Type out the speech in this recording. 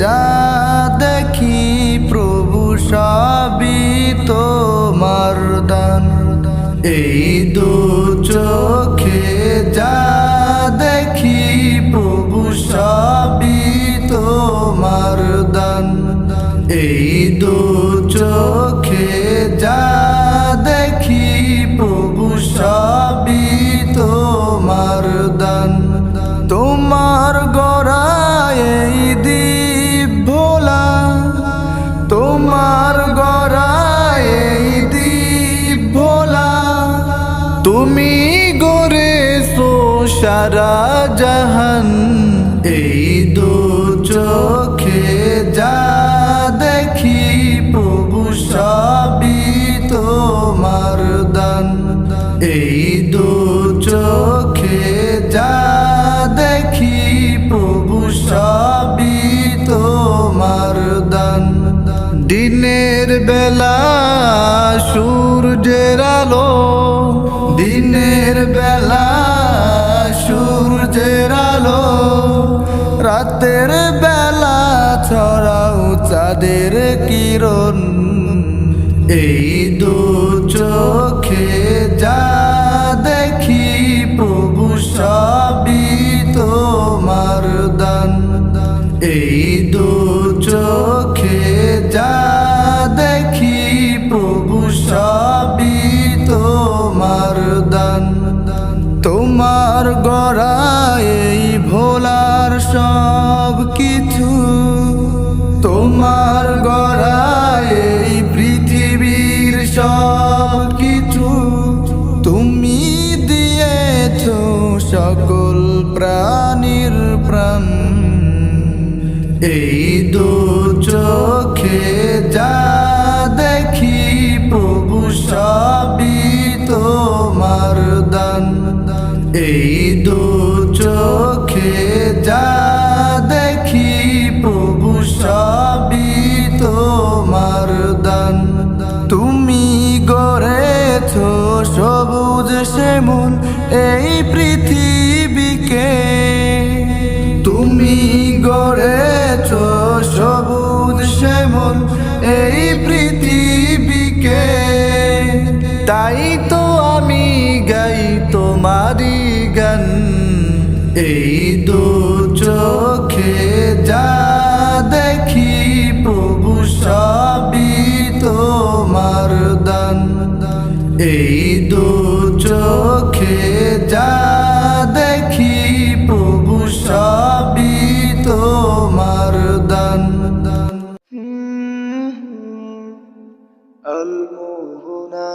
যা দেখি প্রভু সবই তোমার দান। এই দু চোখে যা দেখি প্রভু সবই তোমার দান। এই দু চোখে যা দেখি প্রভু সবই তোমার দান। তোমার গড়ায় এই দ্বীপ ভোলা, তোমার গড়ায় এই দ্বীপ ভোলা, তুমি গড়েছো সারা জাহান। এই দু চোখে যা দেখি প্রভু সবই তোমার দান। এই দু চোখে যা দেখি প্রভু সবই তোমার দান। দিনের বেলা সূর্যের আলো, দিনের বেলা সূর্যের আলো, রাতের বেলা ছড়াও চাঁদের কিরণ। এই দু চোখে যা দেখি প্রভু সবই তোমার দান। এই দু চোখে যা দেখি প্রভু সবই তোমার দান। তোমার গড়ায় এই ভোলার সব কিছু, তোমার গড়ায় এই পৃথিবীর সব কিছু, তুমি দিয়েছো সকল প্রাণীর প্রাণ। এই দু চোখে যা দেখি প্রভু সবই তোমার দান। এই দু চোখে যা দেখি প্রভু সবই তোমার দান। তুমি গড়েছো সবুজ শ্যামল এই পৃথিবীকে, তুমি গড়েছো সবুজ শ্যামল এই পৃথিবীকে। তাই তো আমি গাই তোমারি গান। এই দু চোখে যা দেখি প্রভু সবই তোমার দান। এই দু চোখে যা দেখি প্রভু সবই তোমার দান। আল মোহনা।